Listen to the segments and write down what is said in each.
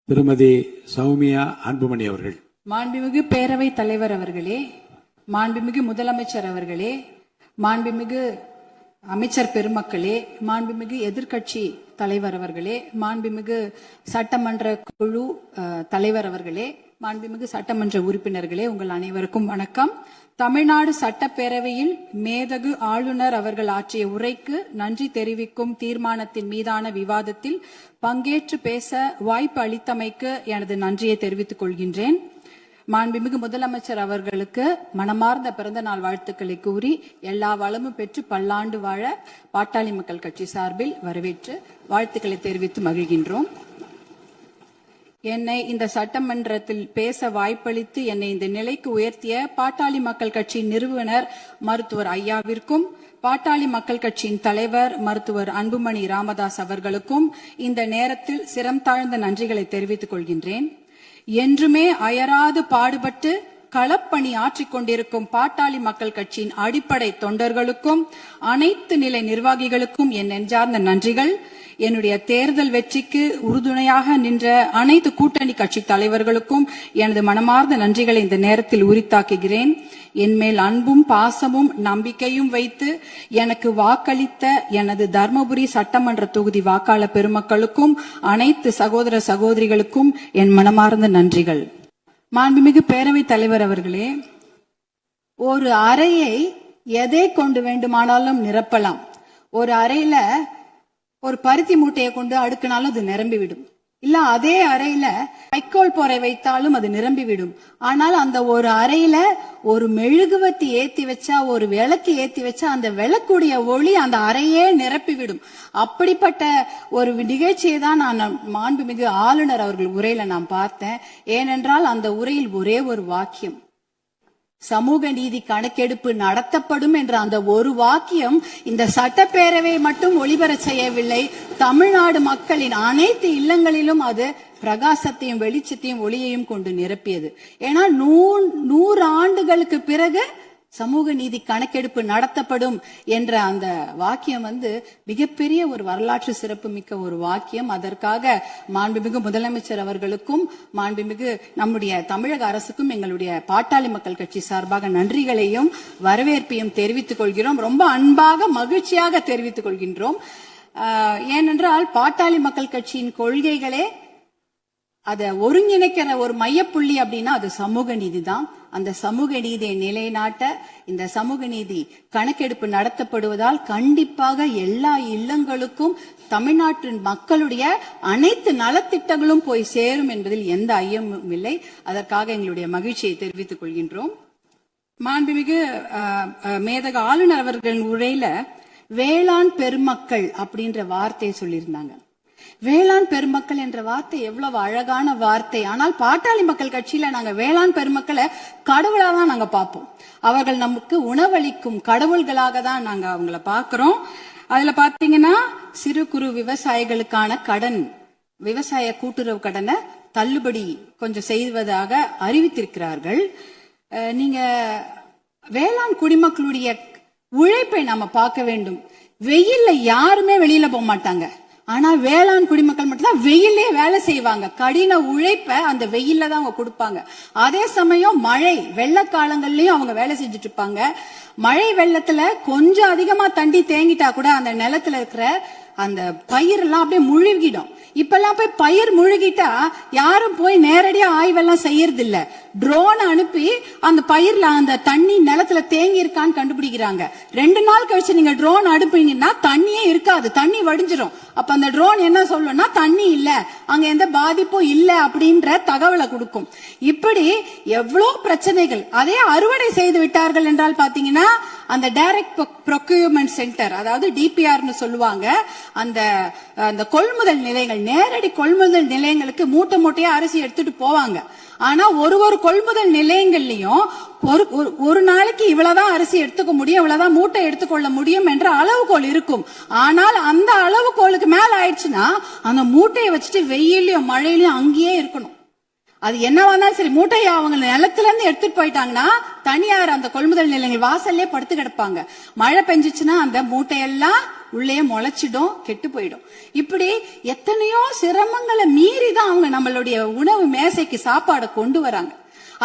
திருமதி சௌமியா அன்புமணி அவர்கள். மாண்புமிகு பேரவைத் தலைவர் அவர்களே, மாண்புமிகு முதலமைச்சர் அவர்களே, மாண்புமிகு அமைச்சர் பெருமக்களே, மாண்புமிகு எதிர்க்கட்சி தலைவர் அவர்களே, மாண்புமிகு சட்டமன்ற குழு தலைவர் அவர்களே, மாண்புமிகு சட்டமன்ற உறுப்பினர்களே, உங்கள் அனைவருக்கும் வணக்கம். தமிழ்நாடு சட்டப்பேரவையில் மேதகு ஆளுநர் அவர்கள் ஆற்றிய உரைக்கு நன்றி தெரிவிக்கும் தீர்மானத்தின் மீதான விவாதத்தில் பங்கேற்று பேச வாய்ப்பு அளித்தமைக்கு எனது நன்றியை தெரிவித்துக் கொள்கின்றேன். மாண்புமிகு முதலமைச்சர் அவர்களுக்கு மனமார்ந்த பிறந்த நாள் வாழ்த்துக்களை கூறி எல்லா வளமும் பெற்று பல்லாண்டு வாழ பாட்டாளி மக்கள் கட்சி சார்பில் வரவேற்று வாழ்த்துக்களை தெரிவித்து மகிழ்கின்றோம். என்னை இந்த சட்டமன்றத்தில் பேச வாய்ப்பளித்து என்னை இந்த நிலைக்கு உயர்த்திய பாட்டாளி மக்கள் கட்சியின் நிறுவனர் மருத்துவர் ஐயாவிற்கும், பாட்டாளி மக்கள் கட்சியின் தலைவர் மருத்துவர் அன்புமணி ராமதாஸ் அவர்களுக்கும் இந்த நேரத்தில் சிரம் தாழ்ந்த நன்றிகளை தெரிவித்துக் கொள்கின்றேன். என்றுமே அயராது பாடுபட்டு களப்பணி ஆற்றிக் கொண்டிருக்கும் பாட்டாளி மக்கள் கட்சியின் அடிப்படை தொண்டர்களுக்கும் அனைத்து நிலை நிர்வாகிகளுக்கும் என் நெஞ்சார்ந்த நன்றிகள். என்னுடைய தேர்தல் வெற்றிக்கு உறுதுணையாக நின்ற அனைத்து கூட்டணி கட்சி தலைவர்களுக்கும் எனது மனமார்ந்த நன்றிகளை இந்த நேரத்தில் உரித்தாக்குகிறேன். என்மேல் அன்பும் பாசமும் நம்பிக்கையும் வைத்து எனக்கு வாக்களித்த எனது தர்மபுரி சட்டமன்ற தொகுதி வாக்காளர் பெருமக்களுக்கும் அனைத்து சகோதர சகோதரிகளுக்கும் என் மனமார்ந்த நன்றிகள். மாண்புமிகு பேரவைத் தலைவர் அவர்களே, ஒரு அறையை எதை கொண்டு வேண்டுமானாலும் நிரப்பலாம். ஒரு அறையில ஒரு பருத்தி மூட்டையை கொண்டு அடுக்கினாலும் அது நிரம்பிவிடும். இல்ல அதே அறையில வைக்கோல் போரை வைத்தாலும் அது நிரம்பிவிடும். ஆனால் அந்த ஒரு அறையில ஒரு மெழுகுவத்தி ஏத்தி வச்சா, ஒரு விளக்கு ஏத்தி வச்சா அந்த விளக்குடைய ஒளி அந்த அறையே நிரப்பிவிடும். அப்படிப்பட்ட ஒரு நிகழ்ச்சியை தான் நான் மாண்புமிகு ஆளுநர் அவர்கள் உரையில நான் பார்த்தேன். ஏனென்றால் அந்த உரையில் ஒரே ஒரு வாக்கியம், சமூக நீதி கணக்கெடுப்பு நடத்தப்படும் என்ற அந்த ஒரு வாக்கியம் இந்த சட்டப்பேரவை மட்டும் ஒளிபர செய்யவில்லை, தமிழ்நாடு மக்களின் அனைத்து இல்லங்களிலும் அது பிரகாசத்தையும் வெளிச்சத்தையும் ஒளியையும் கொண்டு நிரப்பியது. ஏன்னா 100 ஆண்டுகளுக்கு பிறகு சமூக நீதி கணக்கெடுப்பு நடத்தப்படும் என்ற அந்த வாக்கியம் மிகப்பெரிய ஒரு வரலாற்று சிறப்பு மிக்க ஒரு வாக்கியம். அதற்காக மாண்புமிகு முதலமைச்சர் அவர்களுக்கும் மாண்புமிகு நம்முடைய தமிழக அரசுக்கும் எங்களுடைய பாட்டாளி மக்கள் கட்சி சார்பாக நன்றிகளையும் வரவேற்பையும் தெரிவித்துக் கொள்கிறோம். ரொம்ப அன்பாக மகிழ்ச்சியாக தெரிவித்துக் கொள்கின்றோம். ஏனென்றால் பாட்டாளி மக்கள் கட்சியின் கொள்கைகளே அதை ஒருங்கிணைக்கிற ஒரு மையப்புள்ளி அப்படின்னா அது சமூக நீதி தான். அந்த சமூக நீதியை நிலைநாட்ட இந்த சமூக நீதி கணக்கெடுப்பு நடத்தப்படுவதால் கண்டிப்பாக எல்லா இல்லங்களுக்கும் தமிழ்நாட்டின் மக்களுடைய அனைத்து நலத்திட்டங்களும் போய் சேரும் என்பதில் எந்த ஐயமும் இல்லை. அதற்காக எங்களுடைய மகிழ்ச்சியை தெரிவித்துக் கொள்கின்றோம். மாண்புமிகு மேதக ஆளுநர் அவர்களின் உரையில வேளாண் பெருமக்கள் அப்படின்ற வார்த்தையை சொல்லியிருந்தாங்க. வேளாண் பெருமக்கள் என்ற வார்த்தை எவ்வளவு அழகான வார்த்தை. ஆனால் பாட்டாளி மக்கள் கட்சியில நாங்க வேளாண் பெருமக்களை கடவுளா தான் நாங்க பார்ப்போம். அவர்கள் நமக்கு உணவளிக்கும் கடவுள்களாக தான் நாங்க அவங்கள பாக்குறோம். அதுல பாத்தீங்கன்னா சிறு குறு விவசாயிகளுக்கான கடன், விவசாய கூட்டுறவு கடனை தள்ளுபடி கொஞ்சம் செய்வதாக அறிவித்திருக்கிறார்கள். நீங்க வேளாண் குடிமக்களுடைய உழைப்பை நாம பார்க்க வேண்டும். வெயில்ல யாருமே வெளியில போக மாட்டாங்க. ஆனா வேளாண் குடிமக்கள் மட்டும்தான் வெயிலே வேலை செய்வாங்க. கடின உழைப்ப அந்த வெயில்ல தான் அவங்க கொடுப்பாங்க. அதே சமயம் மழை வெள்ள காலங்கள்லயும் அவங்க வேலை செஞ்சுட்டு இருப்பாங்க. மழை வெள்ளத்துல கொஞ்சம் அதிகமா தண்ணி தேங்கிட்டா கூட அந்த நிலத்துல இருக்கிற அந்த பயிர் எல்லாம் அப்படியே முழுகிடும். இப்பெல்லாம் போய் பயிர் முழுகிட்டா யாரும் போய் நேரடியா ஆய்வெல்லாம் செய்யறது இல்ல. ட்ரோன் அனுப்பி அந்த பயிர்ல அந்த தண்ணி நிலத்துல தேங்கி இருக்கான்னு கண்டுபிடிக்கிறாங்க. 2 நாள் கழிச்சு நீங்க ட்ரோன் அனுப்புனீங்கன்னா தண்ணியே இருக்காது, தண்ணி வடிஞ்சிரும். அப்ப அந்த ட்ரோன் என்ன சொல்லும்னா தண்ணி இல்ல, அங்க எந்த பாதிப்பும் இல்ல அப்படின்ற தகவலை கொடுக்கும். இப்படி எவ்வளவு பிரச்சனைகள். அதே அறுவடை செய்து விட்டார்கள் என்றால் பாத்தீங்கன்னா அந்த டைரக்ட் ப்ரொக்யூர்மெண்ட் சென்டர், அதாவது டிபிஆர்னு சொல்லுவாங்க, அந்த கொள்முதல் நிலையங்கள், நேரடி கொள்முதல் நிலையங்களுக்கு மூட்டை மூட்டையா அரிசி எடுத்துட்டு போவாங்க. ஆனா ஒரு கொள்முதல் நிலையங்கள்லயும் ஒரு நாளைக்கு இவ்வளவுதான் அரிசி எடுத்துக்க முடியும், இவ்வளவுதான் மூட்டை எடுத்துக்கொள்ள முடியும் என்ற அளவுகோல் இருக்கும். ஆனால் அந்த அளவுகோலுக்கு மேல ஆயிடுச்சுன்னா அந்த மூட்டையை வச்சுட்டு வெயிலையும் மழையிலையும் அங்கேயே இருக்கணும். அது என்னவா இருந்தாலும் சரி, மூட்டையை அவங்க நிலத்துல இருந்து எடுத்துட்டு போயிட்டாங்கன்னா தனியார் அந்த கொள்முதல் நிலையங்கள் வாசல்லே படுத்து கிடப்பாங்க. மழை பெஞ்சிச்சுன்னா அந்த மூட்டையெல்லாம் உள்ளே முளைச்சிடும், கெட்டு போயிடும். இப்படி எத்தனையோ சிரமங்களை மீறி தான் அவங்க நம்மளுடைய உணவு மேசைக்கு சாப்பாடை கொண்டு வராங்க.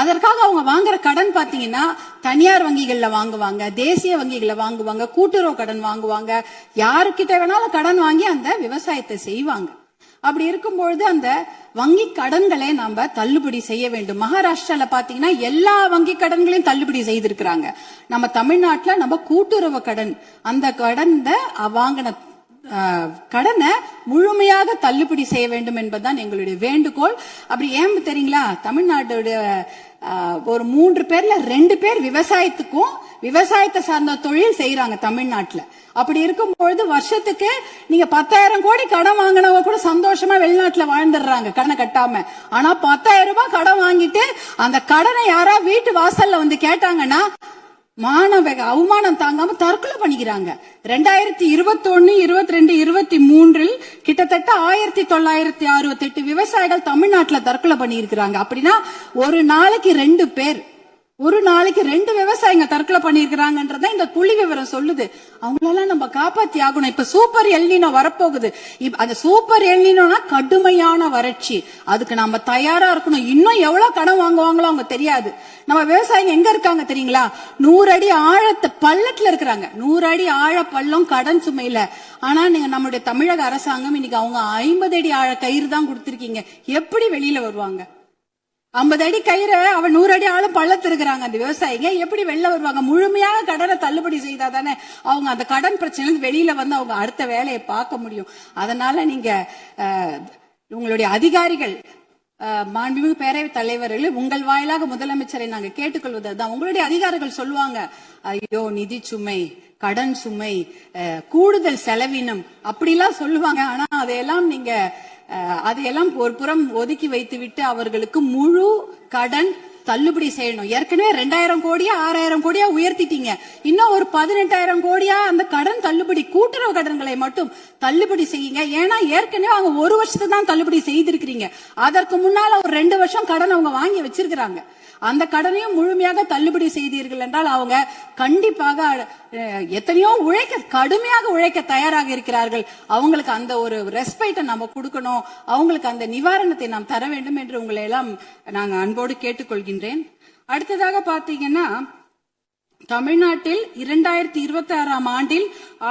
அதற்காக அவங்க வாங்குற கடன் பாத்தீங்கன்னா தனியார் வங்கிகள்ல வாங்குவாங்க, தேசிய வங்கிகளை வாங்குவாங்க, கூட்டுறவு கடன் வாங்குவாங்க, யாருக்கிட்ட வேணாலும் கடன் வாங்கி அந்த விவசாயத்தை செய்வாங்க. அப்படி இருக்கும்பொழுது அந்த வங்கி கடன்களை நாம தள்ளுபடி செய்ய வேண்டும். மகாராஷ்டிரால பாத்தீங்கன்னா எல்லா வங்கி கடன்களையும் தள்ளுபடி செய்திருக்கிறாங்க. நம்ம தமிழ்நாட்டுல நம்ம கூட்டுறவு கடன், அந்த கடனை வாங்கின கடனை முழுமையாக தள்ளுபடி செய்ய வேண்டும் என்பதுதான் எங்களுடைய வேண்டுகோள். அப்படி ஏன் தெரியுங்களா, தமிழ்நாட்டுடைய ஒரு 3 பேர்ல 2 பேர் விவசாயத்துக்கும் விவசாயத்தை சார்ந்த தொழில் செய்யறாங்க தமிழ்நாட்டுல. அப்படி இருக்கும்பொழுது வருஷத்துக்கு நீங்க 10,000 கோடி கடன் வாங்கினவங்க கூட சந்தோஷமா வெளிநாட்டுல வாழ்ந்துடுறாங்க கடனை கட்டாம. ஆனா 10,000 ரூபாய் கடன் வாங்கிட்டு அந்த கடனை யாரா வீட்டு வாசல்ல வந்து கேட்டாங்கன்னா அவமானம் தாங்காம தற்கொலை பண்ணிக்கிறாங்க. 2021, 22, 23 கிட்டத்தட்ட 1968 விவசாயிகள் தமிழ்நாட்டுல தற்கொலை பண்ணியிருக்கிறாங்க. அப்படின்னா ஒரு நாளைக்கு 2 பேர், ஒரு நாளைக்கு 2 விவசாயிங்க தற்கொலை பண்ணிருக்கிறாங்கன்றத இந்த புள்ளி விவரம் சொல்லுது. அவங்களெல்லாம் நம்ம காப்பாத்தி ஆகணும். இப்ப சூப்பர் எல்னினோ வரப்போகுது. அந்த சூப்பர் எல்னினோனா கடுமையான வறட்சி, அதுக்கு நம்ம தயாரா இருக்கணும். இன்னும் எவ்வளவு கடன் வாங்குவாங்களோ அவங்க தெரியாது. நம்ம விவசாயிங்க எங்க இருக்காங்க தெரியுங்களா, 100 அடி ஆழத்து பள்ளத்துல இருக்கிறாங்க. 100 அடி ஆழ பள்ளம் கடன் சுமையில. ஆனா நீங்க நம்மளுடைய தமிழக அரசாங்கம் இன்னைக்கு அவங்க 50 அடி ஆழ கயிறு தான் கொடுத்திருக்கீங்க. எப்படி வெளியில வருவாங்க? 50 அடி கயிறை அவன் 100 அடி ஆளும் பள்ளத்து இருக்கிறாங்க அந்த விவசாயிங்க, எப்படி வெளில வருவாங்க? முழுமையாக கடனை தள்ளுபடி செய்தாதானே அவங்க அந்த கடன் பிரச்சனை வெளியில வந்து அவங்க அடுத்த வேலையை பார்க்க முடியும். அதனால நீங்க உங்களுடைய அதிகாரிகள், மாண்புமிகு பேரவைத் தலைவர்கள், உங்கள் வாயிலாக முதலமைச்சரை நாங்க கேட்டுக்கொள்வதுதான். உங்களுடைய அதிகாரிகள் சொல்லுவாங்க, ஐயோ நிதி சுமை, கடன் சுமை, கூடுதல் செலவினம் அப்படிலாம் சொல்லுவாங்க. ஆனா அதையெல்லாம் ஒரு புறம் ஒதுக்கி வைத்து விட்டு அவர்களுக்கு முழு கடன் தள்ளுபடி செய்யணும். ஏற்கனவே 2000 கோடியா 6000 கோடியா உயர்த்திட்டீங்க. இன்னும் ஒரு 18,000 கோடியா அந்த கடன் தள்ளுபடி, கூட்டுறவு கடன்களை மட்டும் தள்ளுபடி செய்யுங்க. ஏன்னா ஏற்கனவே அவங்க 1 வருஷத்துக்கு தான் தள்ளுபடி செய்திருக்கிறீங்க. அதற்கு முன்னால ஒரு 2 வருஷம் கடன் அவங்க வாங்கி வச்சிருக்கிறாங்க. அந்த கடனையும் முழுமையாக தள்ளுபடி செய்தீர்கள் என்றால் அவங்க கண்டிப்பாக எத்தனையோ கடுமையாக உழைக்க தயாராக இருக்கிறார்கள். அவங்களுக்கு அந்த ஒரு ரெஸ்பெக்டை நம்ம கொடுக்கணும், அவங்களுக்கு அந்த நிவாரணத்தை நாம் தர வேண்டும் என்று உங்களை எல்லாம் நாங்க அன்போடு கேட்டுக்கொள்கின்றேன். அடுத்ததாக பாத்தீங்கன்னா, தமிழ்நாட்டில் 2026ஆம் ஆண்டில்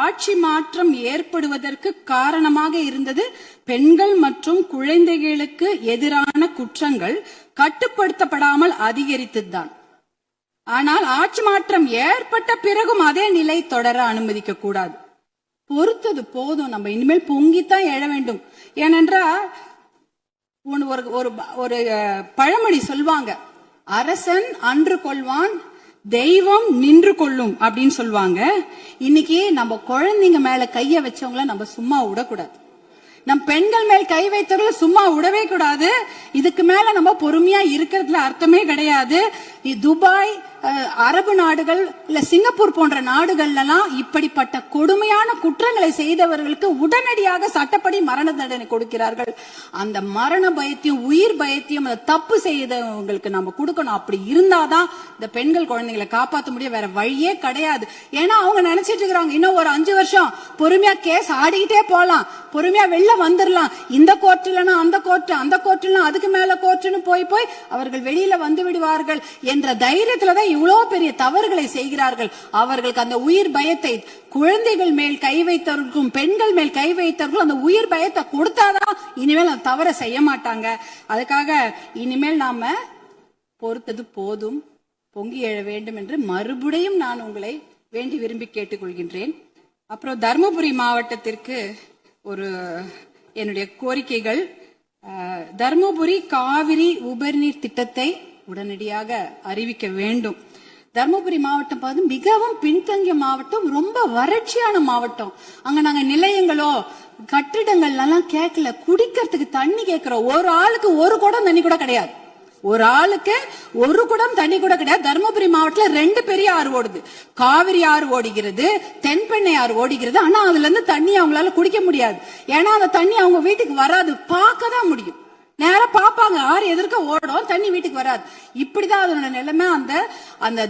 ஆட்சி மாற்றம் ஏற்படுவதற்கு காரணமாக இருந்தது பெண்கள் மற்றும் குழந்தைகளுக்கு எதிரான குற்றங்கள் கட்டுப்படுத்தப்படாமல் அதிகரித்ததுதான். ஆனால் ஆட்சி மாற்றம் ஏற்பட்ட பிறகும் அதே நிலை தொடர அனுமதிக்க கூடாது. பொறுத்தது போதும், நம்ம இனிமேல் பொங்கித்தான் எழ வேண்டும். ஏனென்றால் ஒரு பழமொழி சொல்வாங்க, அரசன் அன்று கொள்வான், தெய்வம் நின்று கொள்ளும் அப்படின்னு சொல்லுவாங்க. இன்னைக்கு நம்ம குழந்தைங்க மேல கைய வச்சவங்கள நம்ம சும்மா விடக்கூடாது. நம் பெண்கள் மேல் கை வைத்தவர்கள் சும்மா விடவே கூடாது. இதுக்கு மேல நம்ம பொறுமையா இருக்கிறதுல அர்த்தமே கிடையாது. துபாய், அரபு நாடுகள், இல்ல சிங்கப்பூர் போன்ற நாடுகள்லாம் இப்படிப்பட்ட கொடுமையான குற்றங்களை செய்தவர்களுக்கு உடனடியாக சட்டப்படி மரண தண்டனை கொடுக்கிறார்கள். அந்த மரண பயத்தையும் உயிர் பயத்தையும் அந்த தப்பு செய்தவங்களுக்கு நம்ம கொடுக்கணும். அப்படி இருந்தாதான் இந்த பெண்கள் குழந்தைகளை காப்பாற்ற முடியும். வேற வழியே கிடையாது. ஏன்னா அவங்க நினைச்சிட்டு இருக்கிறாங்க, இன்னும் ஒரு 5 வருஷம் பொறுமையா கேஸ் ஆடிக்கிட்டே போலாம், பொறுமையா வெளில வந்துடலாம், இந்த கோர்ட் இல்லைன்னா அந்த கோர்ட், அந்த கோர்ட் இல்லைன்னா அதுக்கு மேல கோர்ட்னு போய் அவர்கள் வெளியில வந்து விடுவார்கள் என்ற தைரியத்துலதான் இவ்வளவு பெரிய தவறுகளை செய்கிறார்கள். அவர்களுக்கு அந்த உயிர் பயத்தை, குழந்தைகள் மேல் கை வைத்தவர்களுக்கும் பெண்கள் மேல் கை வைத்தவர்களும் அந்த உயிர் பயத்தை கொடுத்தாதான் இனிமேல் அந்த தவறை செய்ய மாட்டாங்க. அதுக்காக இனிமேல் நாம பொறுத்தது போதும், பொங்கி எழ வேண்டும் என்று மறுபடியும் நான் உங்களை வேண்டி விரும்பி கேட்டுக்கொள்கின்றேன். அப்புறம் தர்மபுரி மாவட்டத்திற்கு ஒரு என்னுடைய கோரிக்கைகள், தர்மபுரி காவிரி உபரிநீர் திட்டத்தை உடனடியாக அறிவிக்க வேண்டும். தர்மபுரி மாவட்டம் மிகவும் பின்தங்கிய மாவட்டம், ரொம்ப வறட்சியான மாவட்டம். அங்க நாங்க நிலையங்களோ கட்டிடங்கள் எல்லாம் கேட்கல, குடிக்கிறதுக்கு தண்ணி கேட்கிறோம். ஒரு ஆளுக்கு ஒரு குடம் தண்ணி கூட கிடையாது, ஒரு ஆளுக்கு ஒரு குடம் தண்ணி கூட கிடையாது. தர்மபுரி மாவட்டத்துல 2 பெரிய ஆறு ஓடுது, காவிரி ஆறு ஓடுகிறது, தென்பெண்ணை ஆறு ஓடுகிறது. ஆனா அதுல இருந்து தண்ணி அவங்களால குடிக்க முடியாது. ஏன்னா அந்த தண்ணி அவங்க வீட்டுக்கு வராது, பார்க்க தான் முடியும். நேரம் பாப்பாங்க, ஆறு எதிர்க்க ஓடும், தண்ணி வீட்டுக்கு வராது. இப்படிதான் அதனோட நிலைமை. அந்த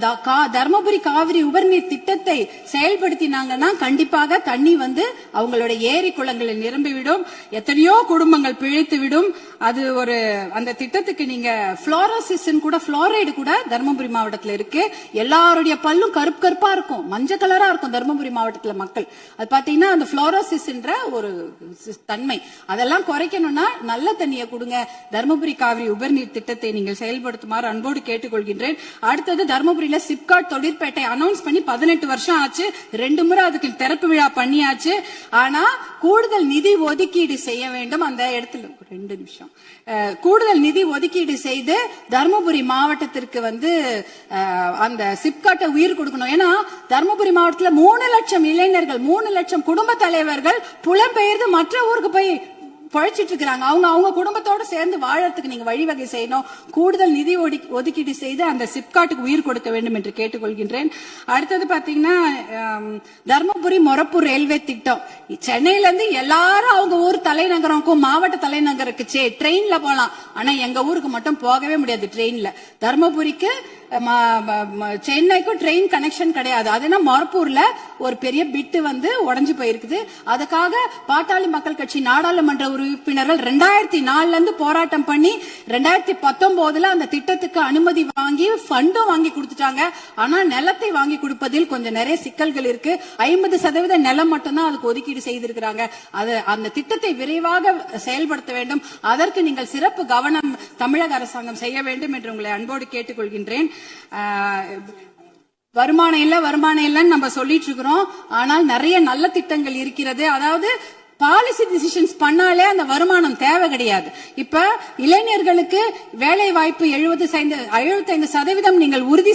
தர்மபுரி காவிரி உபரிநீர் திட்டத்தை செயல்படுத்தினாங்கன்னா கண்டிப்பாக தண்ணி வந்து அவங்களோட ஏரி குளங்களில் நிரம்பிவிடும், எத்தனையோ குடும்பங்கள் பிழைத்து விடும். அது ஒரு அந்த திட்டத்துக்கு நீங்க புளோரோசிஸ் கூட, புளோரைடு கூட தர்மபுரி மாவட்டத்தில் இருக்கு. எல்லாருடைய பல்லும் கருப்பு கருப்பா இருக்கும், மஞ்சள் கலரா இருக்கும் தர்மபுரி மாவட்டத்துல மக்கள். அது பாத்தீங்கன்னா அந்த புளோரோசிஸ்ன்ற ஒரு தன்மை, அதெல்லாம் குறைக்கணும்னா நல்ல தண்ணியை கொடுங்க. தர்மபுரி காவிரி உபரிநீர் திட்டத்தை நீங்கள் செயல்படுத்துமாறு அன்போடு கேட்டுக்கொள்கின்றேன். அடுத்தது தர்மபுரியில சிப்காட் தொழிற்பேட்டை அனௌன்ஸ் பண்ணி 18 வருஷம் ஆச்சு. 2 முறை அதுக்கு திறப்பு விழா பண்ணியாச்சு. ஆனா கூடுதல் நிதி ஒதுக்கீடு செய்ய வேண்டும். அந்த இடத்துல 2 நிமிஷம் கூடுதல் நிதி ஒதுக்கீடு செய்து தர்மபுரி மாவட்டத்திற்கு வந்து அந்த சிப்காட்டை உயிர் கொடுக்கணும். ஏன்னா தர்மபுரி மாவட்டத்தில் 3 லட்சம் இளைஞர்கள், 3 லட்சம் குடும்ப தலைவர்கள் புலம்பெயர்ந்து மற்ற ஊருக்கு போய் பழைச்சிட்டு இருக்காங்க. அவங்க குடும்பத்தோட சேர்ந்து வாழறதுக்கு நீங்க வழிவகை செய்யணும். கூடுதல் நிதி ஒதுக்கீடு செய்து அந்த சிப்காட்டுக்கு உயிர் கொடுக்க வேண்டும் என்று கேட்டுக்கொள்கின்றேன். அடுத்தது பாத்தீங்கன்னா தர்மபுரி மொரப்பூர் ரயில்வே திட்டம். சென்னையில இருந்து எல்லாரும் அவங்க ஊர் தலைநகருக்கும் மாவட்ட தலைநகருக்கு ட்ரெயின்ல போலாம். ஆனா எங்க ஊருக்கு மட்டும் போகவே முடியாது ட்ரெயின்ல. தர்மபுரிக்கு சென்னைக்கும் ட்ரெயின் கனெக்ஷன் கிடையாது. அதுனா மொரப்பூர்ல ஒரு பெரிய பிட்டு வந்து உடைஞ்சு போயிருக்குது. அதுக்காக பாட்டாளி மக்கள் கட்சி நாடாளுமன்ற உறுப்பினர்கள் 2004 இருந்து போராட்டம் பண்ணி 2019 அந்த திட்டத்துக்கு அனுமதி வாங்கி ஃபண்டும் வாங்கி கொடுத்துட்டாங்க. ஆனா நிலத்தை வாங்கி கொடுப்பதில் கொஞ்சம் நிறைய சிக்கல்கள் இருக்கு. 50% நிலம் மட்டும்தான் அதுக்கு ஒதுக்கீடு செய்திருக்கிறாங்க. அந்த திட்டத்தை விரைவாக செயல்படுத்த வேண்டும். அதற்கு நீங்கள் சிறப்பு கவனம் தமிழக அரசாங்கம் செய்ய வேண்டும் என்று உங்களை அன்போடு கேட்டுக்கொள்கின்றேன். வருமானம் இல்லன்னு நம்ம சொல்லிட்டு இருக்கிறோம். ஆனால் நிறைய நல்ல திட்டங்கள் இருக்கிறது. அதாவது பாலிசி டிசிஷன்ஸ் பண்ணாலே அந்த வருமானம் தேவை கிடையாது. இப்ப இளைஞர்களுக்கு வேலை வாய்ப்பு 75% நீங்கள் உறுதி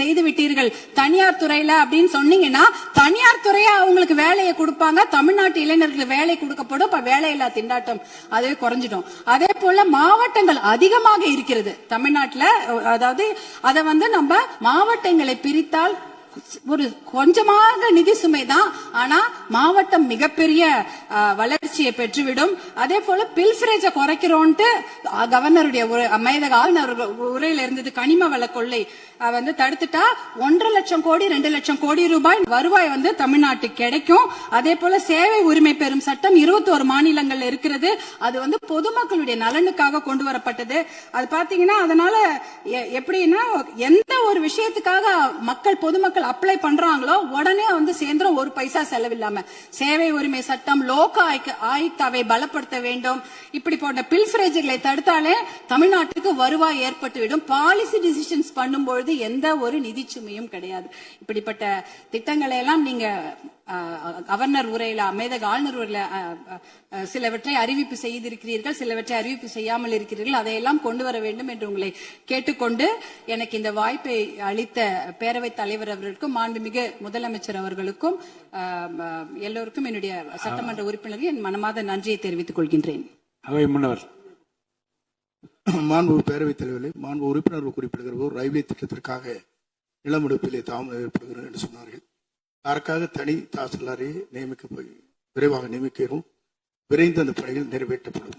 செய்து விட்டீர்கள் தனியார் துறையில அப்படின்னு சொன்னீங்கன்னா, தனியார் துறையா அவங்களுக்கு வேலையை கொடுப்பாங்க. தமிழ்நாட்டு இளைஞர்களுக்கு வேலை கொடுக்கப்படும். இப்ப வேலையில்லா திண்டாட்டம் அதுவே குறைஞ்சிடும். அதே போல மாவட்டங்கள் அதிகமாக இருக்கிறது தமிழ்நாட்டுல. அதாவது அதை வந்து நம்ம மாவட்டங்களை பிரித்தால் ஒரு கொஞ்சமாக நிதி சுமை தான். ஆனா மாவட்டம் மிகப்பெரிய வளர்ச்சியை பெற்றுவிடும். அதே போல பில்ஃபரேஜ குறைக்கிறோம்ட்டு கவர்னருடைய ஆளுநர் உரையில இருந்தது. கனிம வள கொள்ளை வந்து தடுத்துட்டா 1.5 லட்சம் கோடி 2 லட்சம் கோடி ரூபாய் வருவாய் வந்து தமிழ்நாட்டுக்கு கிடைக்கும். அதே போல சேவை உரிமை பெறும் சட்டம் 21 மாநிலங்கள்ல இருக்கிறது. அது வந்து பொதுமக்களுடைய நலனுக்காக கொண்டு வரப்பட்டது. அது பாத்தீங்கன்னா அதனால எப்படின்னா எந்த ஒரு விஷயத்துக்காக பொதுமக்கள் அப்ளை பண்றாங்களோ உடனே வந்து சேர்ந்துரும், 1 பைசா செலவில்லாம. சேவை உரிமை சட்டம், லோக ஆயுக்தாவை பலப்படுத்த வேண்டும். இப்படி போன்ற பில்ஃபரேஜ்களை தடுத்தாலே தமிழ்நாட்டுக்கு வருவாய் ஏற்பட்டுவிடும். பாலிசி டிசிஷன்ஸ் பண்ணும்போது எந்த ஒரு நிதி சுமையும் கிடையாது. இப்படிப்பட்ட திட்டங்களை எல்லாம் நீங்க கவர்னர் உரையில, அமேதக ஆளுநர் உரையில சிலவற்றை அறிவிப்பு செய்திருக்கிறீர்கள், சிலவற்றை அறிவிப்பு செய்யாமல் இருக்கிறீர்கள். அதையெல்லாம் கொண்டு வர வேண்டும் என்று உங்களை கேட்டுக்கொண்டு, எனக்கு இந்த வாய்ப்பை அளித்த பேரவைத் தலைவர் அவர்களுக்கும் மாண்புமிகு முதலமைச்சர் அவர்களுக்கும் எல்லோருக்கும் என்னுடைய சட்டமன்ற உறுப்பினர்கள் என் மனமார்ந்த நன்றியை தெரிவித்துக் கொள்கின்றேன். அவை முன்னவர் மாண்பு பேரவைத் தலைவர்களே, மாண்பு உறுப்பினர்கள் குறிப்பிடுகிற ரயில்வே திட்டத்திற்காக நிலமெடுப்பிலே தாமதம் ஏற்படுகிறது என்று சொன்னார்கள். அதற்காக தனி தாசில்தாரை விரைவாக நியமிக்கிறோம். விரைந்து அந்த பணிகள் நிறைவேற்றப்படும்.